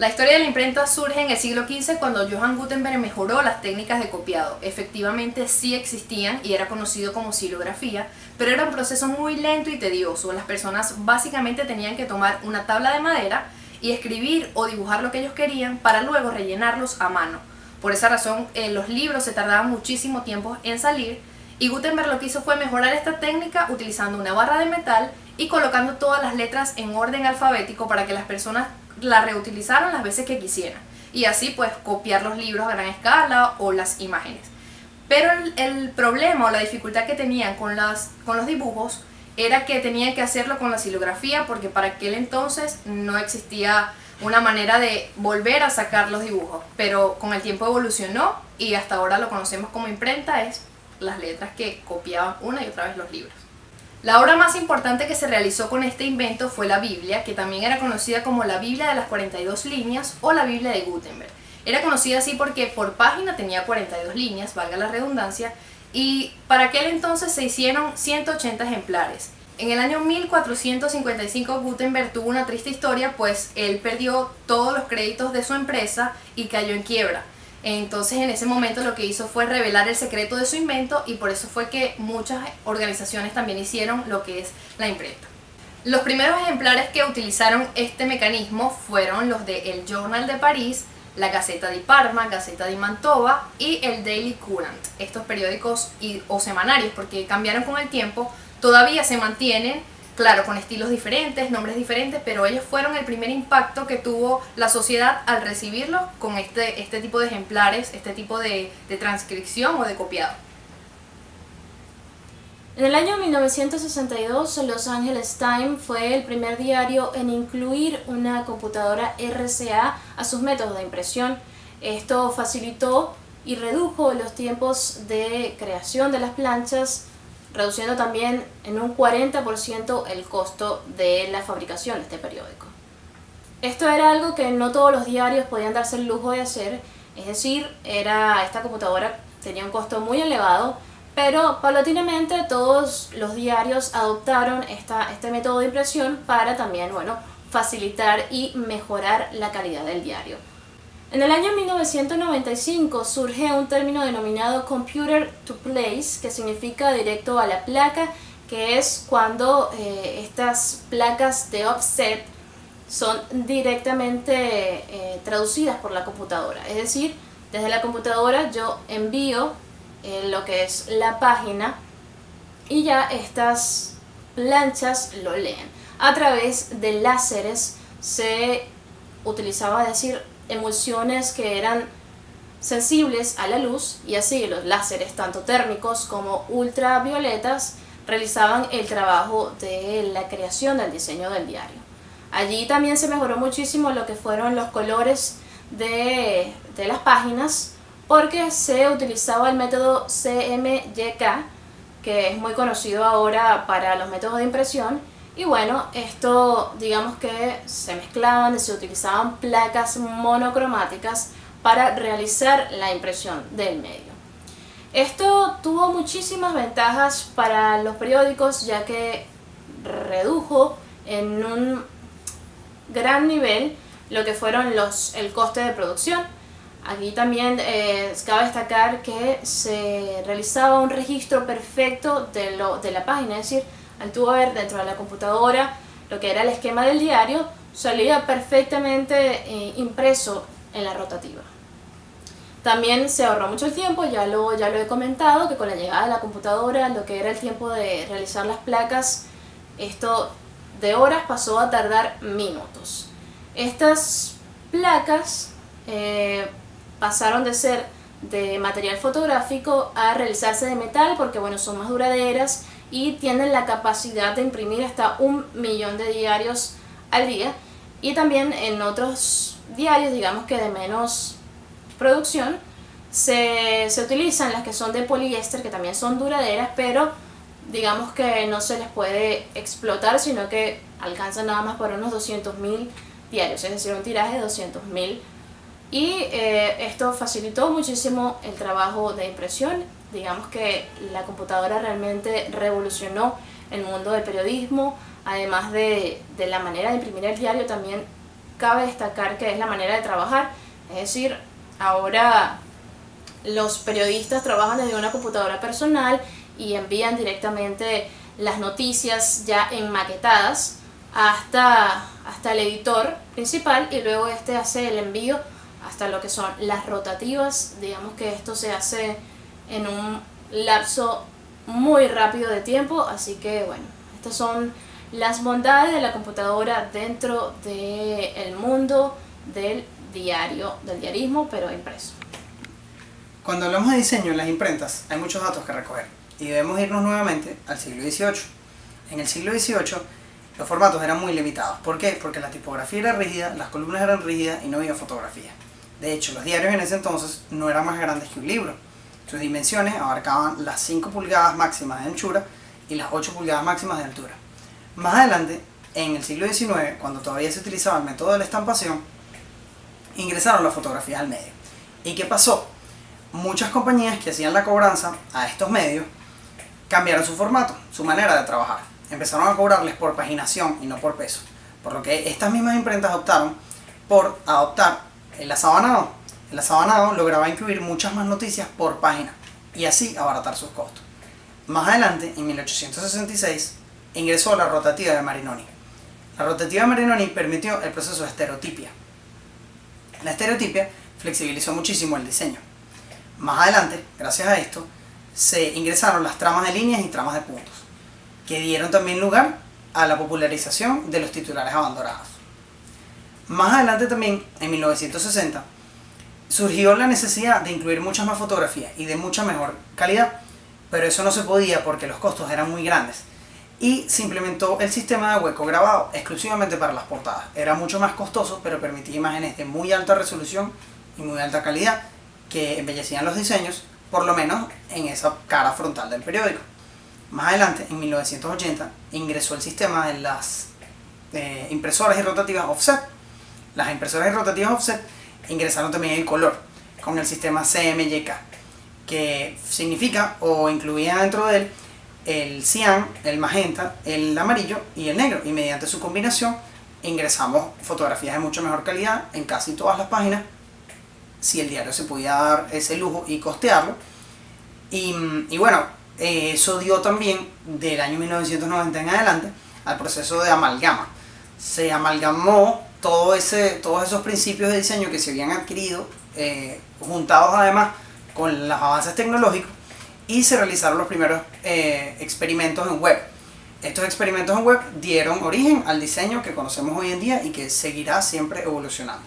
La historia de la imprenta surge en el siglo XV cuando Johann Gutenberg mejoró las técnicas de copiado. Efectivamente sí existían y era conocido como xilografía, pero era un proceso muy lento y tedioso. Las personas básicamente tenían que tomar una tabla de madera y escribir o dibujar lo que ellos querían para luego rellenarlos a mano. Por esa razón los libros se tardaban muchísimo tiempo en salir y Gutenberg lo que hizo fue mejorar esta técnica utilizando una barra de metal y colocando todas las letras en orden alfabético para que las personas la reutilizaran las veces que quisieran y así pues copiar los libros a gran escala o las imágenes. Pero el problema o la dificultad que tenían con los dibujos era que tenían que hacerlo con la xilografía porque para aquel entonces no existía una manera de volver a sacar los dibujos, pero con el tiempo evolucionó y hasta ahora lo conocemos como imprenta, es las letras que copiaban una y otra vez los libros. La obra más importante que se realizó con este invento fue la Biblia, que también era conocida como la Biblia de las 42 líneas o la Biblia de Gutenberg. Era conocida así porque por página tenía 42 líneas, valga la redundancia, y para aquel entonces se hicieron 180 ejemplares. En el año 1455 Gutenberg tuvo una triste historia, pues él perdió todos los créditos de su empresa y cayó en quiebra. Entonces en ese momento lo que hizo fue revelar el secreto de su invento y por eso fue que muchas organizaciones también hicieron lo que es la imprenta. Los primeros ejemplares que utilizaron este mecanismo fueron los de El Journal de París, la Gazzetta di Parma, Gazzetta di Mantova y el Daily Courant. Estos periódicos o semanarios, porque cambiaron con el tiempo, todavía se mantienen, claro, con estilos diferentes, nombres diferentes, pero ellos fueron el primer impacto que tuvo la sociedad al recibirlos con este tipo de ejemplares, este tipo de transcripción o de copiado. En el año 1962, Los Angeles Times fue el primer diario en incluir una computadora RCA a sus métodos de impresión. Esto facilitó y redujo los tiempos de creación de las planchas, reduciendo también en un 40% el costo de la fabricación de este periódico. Esto era algo que no todos los diarios podían darse el lujo de hacer, es decir, esta computadora tenía un costo muy elevado, pero paulatinamente todos los diarios adoptaron este método de impresión para también, facilitar y mejorar la calidad del diario. En el año 1995 surge un término denominado Computer to Place, que significa directo a la placa, que es cuando estas placas de offset son directamente traducidas por la computadora. Es decir, desde la computadora yo envío lo que es la página y ya estas planchas lo leen. A través de láseres se utilizaba, decir, emulsiones que eran sensibles a la luz y así los láseres tanto térmicos como ultravioletas realizaban el trabajo de la creación del diseño del diario. Allí también se mejoró muchísimo lo que fueron los colores de las páginas porque se utilizaba el método CMYK, que es muy conocido ahora para los métodos de impresión. Y bueno, esto digamos que se mezclaban, se utilizaban placas monocromáticas para realizar la impresión del medio. Esto tuvo muchísimas ventajas para los periódicos, ya que redujo en un gran nivel lo que fueron el coste de producción. Aquí también cabe destacar que se realizaba un registro perfecto de la página, es decir, al tú ver dentro de la computadora lo que era el esquema del diario, salía perfectamente impreso en la rotativa. También se ahorró mucho el tiempo, ya lo he comentado, que con la llegada de la computadora, lo que era el tiempo de realizar las placas, esto de horas pasó a tardar minutos. Estas placas pasaron de ser de material fotográfico a realizarse de metal porque son más duraderas y tienen la capacidad de imprimir hasta 1 millón de diarios al día. Y también en otros diarios, digamos que de menos producción, se utilizan las que son de poliéster, que también son duraderas, pero digamos que no se les puede explotar, sino que alcanzan nada más por unos 200.000 diarios, es decir, un tiraje de 200.000. Y esto facilitó muchísimo el trabajo de impresión. Digamos que la computadora realmente revolucionó el mundo del periodismo, además de la manera de imprimir el diario, también cabe destacar que es la manera de trabajar. Es decir, ahora los periodistas trabajan desde una computadora personal y envían directamente las noticias ya enmaquetadas hasta el editor principal, y luego este hace el envío hasta lo que son las rotativas. Digamos que esto se hace en un lapso muy rápido de tiempo, así que bueno, estas son las bondades de la computadora dentro del mundo del diarismo, pero impreso. Cuando hablamos de diseño en las imprentas, hay muchos datos que recoger y debemos irnos nuevamente al siglo XVIII. En el siglo XVIII los formatos eran muy limitados. ¿Por qué? Porque la tipografía era rígida, las columnas eran rígidas y no había fotografía. De hecho, los diarios en ese entonces no eran más grandes que un libro. Sus dimensiones abarcaban las 5 pulgadas máximas de anchura y las 8 pulgadas máximas de altura. Más adelante, en el siglo XIX, cuando todavía se utilizaba el método de la estampación, ingresaron las fotografías al medio. ¿Y qué pasó? Muchas compañías que hacían la cobranza a estos medios cambiaron su formato, su manera de trabajar. Empezaron a cobrarles por paginación y no por peso. Por lo que estas mismas imprentas optaron por adoptar el asabanado. El asabanado lograba incluir muchas más noticias por página y así abaratar sus costos. Más adelante, en 1866, ingresó la rotativa de Marinoni. La rotativa de Marinoni permitió el proceso de estereotipia. La estereotipia flexibilizó muchísimo el diseño. Más adelante, gracias a esto, se ingresaron las tramas de líneas y tramas de puntos, que dieron también lugar a la popularización de los titulares abandonados. Más adelante también, en 1960, surgió la necesidad de incluir muchas más fotografías y de mucha mejor calidad, pero eso no se podía porque los costos eran muy grandes y se implementó el sistema de hueco grabado exclusivamente para las portadas. Era mucho más costoso, pero permitía imágenes de muy alta resolución y muy alta calidad que embellecían los diseños, por lo menos en esa cara frontal del periódico. Más adelante, en 1980, ingresó el sistema de las impresoras y rotativas offset. Las impresoras y rotativas offset ingresaron también el color con el sistema CMYK, que significa o incluía dentro de él el cian, el magenta, el amarillo y el negro, y mediante su combinación ingresamos fotografías de mucho mejor calidad en casi todas las páginas, si el diario se podía dar ese lujo y costearlo. Y bueno, eso dio también del año 1990 en adelante al proceso de amalgama. Se amalgamó todos esos principios de diseño que se habían adquirido, juntados además con los avances tecnológicos, y se realizaron los primeros experimentos en web. Estos experimentos en web dieron origen al diseño que conocemos hoy en día y que seguirá siempre evolucionando.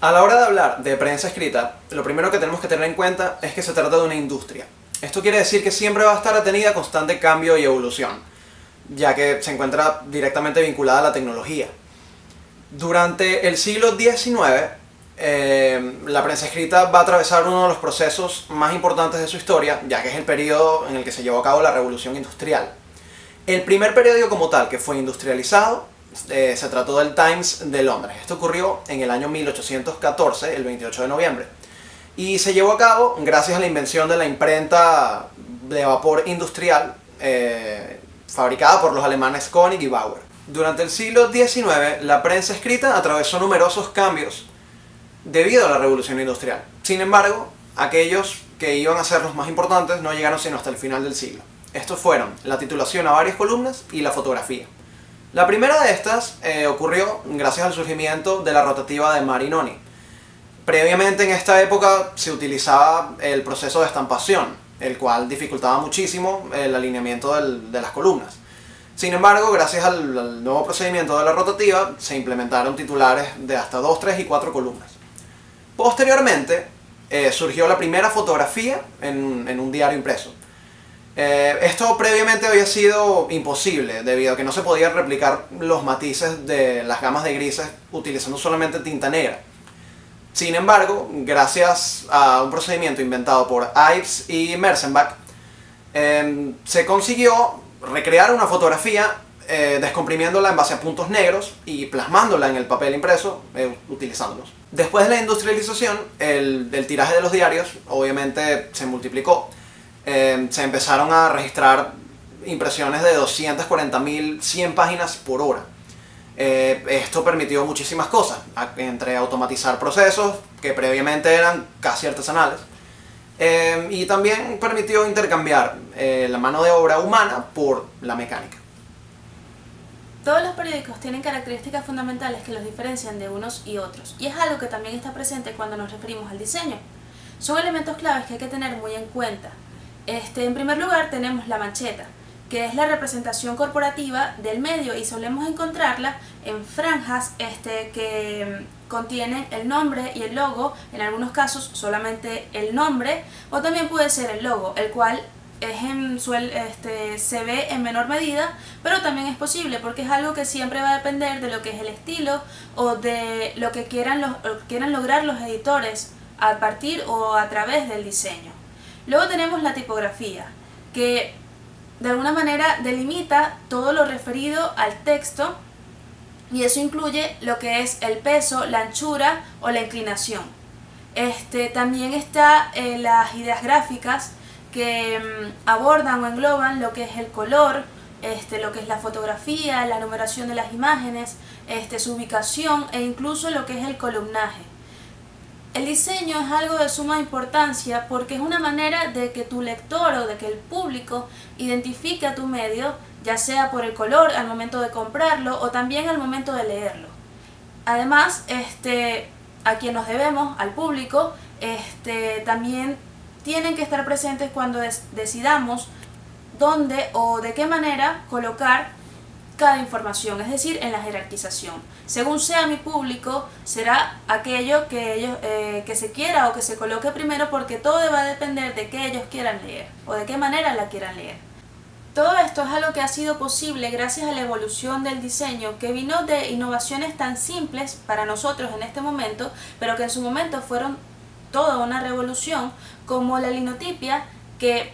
A la hora de hablar de prensa escrita, lo primero que tenemos que tener en cuenta es que se trata de una industria. Esto quiere decir que siempre va a estar atenida a constante cambio y evolución, ya que se encuentra directamente vinculada a la tecnología. Durante el siglo XIX, la prensa escrita va a atravesar uno de los procesos más importantes de su historia, ya que es el periodo en el que se llevó a cabo la Revolución Industrial. El primer periódico como tal que fue industrializado se trató del Times de Londres. Esto ocurrió en el año 1814, el 28 de noviembre. Y se llevó a cabo gracias a la invención de la imprenta de vapor industrial fabricada por los alemanes Koenig y Bauer. Durante el siglo XIX, la prensa escrita atravesó numerosos cambios debido a la revolución industrial. Sin embargo, aquellos que iban a ser los más importantes no llegaron sino hasta el final del siglo. Estos fueron la titulación a varias columnas y la fotografía. La primera de estas ocurrió gracias al surgimiento de la rotativa de Marinoni. Previamente en esta época se utilizaba el proceso de estampación, el cual dificultaba muchísimo el alineamiento de las columnas. Sin embargo, gracias al nuevo procedimiento de la rotativa, se implementaron titulares de hasta 2, 3 y 4 columnas. Posteriormente, surgió la primera fotografía en un diario impreso. Esto previamente había sido imposible, debido a que no se podían replicar los matices de las gamas de grises utilizando solamente tinta negra. Sin embargo, gracias a un procedimiento inventado por Ives y Mersenbach, se consiguió recrear una fotografía descomprimiéndola en base a puntos negros y plasmándola en el papel impreso utilizándolos. Después de la industrialización, el tiraje de los diarios obviamente se multiplicó. Se empezaron a registrar impresiones de 240.100 páginas por hora. Esto permitió muchísimas cosas, entre automatizar procesos que previamente eran casi artesanales, y también permitió intercambiar la mano de obra humana por la mecánica. Todos los periódicos tienen características fundamentales que los diferencian de unos y otros, y es algo que también está presente cuando nos referimos al diseño. Son elementos claves que hay que tener muy en cuenta. En primer lugar tenemos la mancheta, que es la representación corporativa del medio y solemos encontrarla en franjas que contienen el nombre y el logo, en algunos casos solamente el nombre, o también puede ser el logo, el cual se ve en menor medida, pero también es posible porque es algo que siempre va a depender de lo que es el estilo o de lo que quieran lograr los editores a partir o a través del diseño. Luego tenemos la tipografía, que de alguna manera delimita todo lo referido al texto, y eso incluye lo que es el peso, la anchura o la inclinación. También está las ideas gráficas, que abordan o engloban lo que es el color, lo que es la fotografía, la numeración de las imágenes, su ubicación e incluso lo que es el columnaje. El diseño es algo de suma importancia porque es una manera de que tu lector o de que el público identifique a tu medio, ya sea por el color al momento de comprarlo o también al momento de leerlo. Además, a quien nos debemos, al público, también tienen que estar presentes cuando decidamos dónde o de qué manera colocar cada información, es decir, en la jerarquización. Según sea mi público, será aquello que se quiera o que se coloque primero, porque todo va a depender de qué ellos quieran leer o de qué manera la quieran leer. Todo esto es algo que ha sido posible gracias a la evolución del diseño, que vino de innovaciones tan simples para nosotros en este momento, pero que en su momento fueron toda una revolución, como la linotipia, que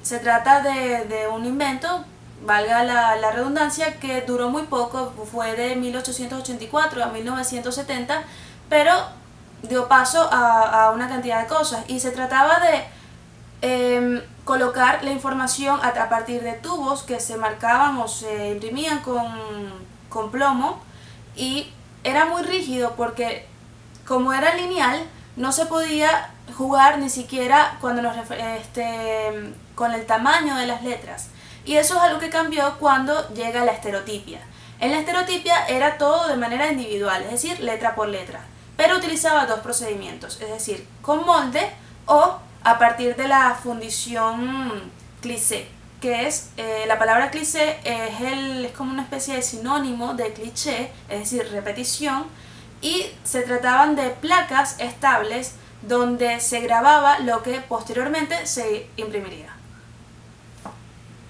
se trata de un invento, valga la redundancia, que duró muy poco, fue de 1884 a 1970, pero dio paso a una cantidad de cosas, y se trataba de colocar la información a partir de tubos que se marcaban o se imprimían con plomo, y era muy rígido porque como era lineal no se podía jugar ni siquiera con el tamaño de las letras. Y eso es algo que cambió cuando llega la estereotipia. En la estereotipia era todo de manera individual, es decir, letra por letra, pero utilizaba dos procedimientos, es decir, con molde o a partir de la fundición cliché, que es, la palabra cliché es como una especie de sinónimo de cliché, es decir, repetición, y se trataban de placas estables donde se grababa lo que posteriormente se imprimiría.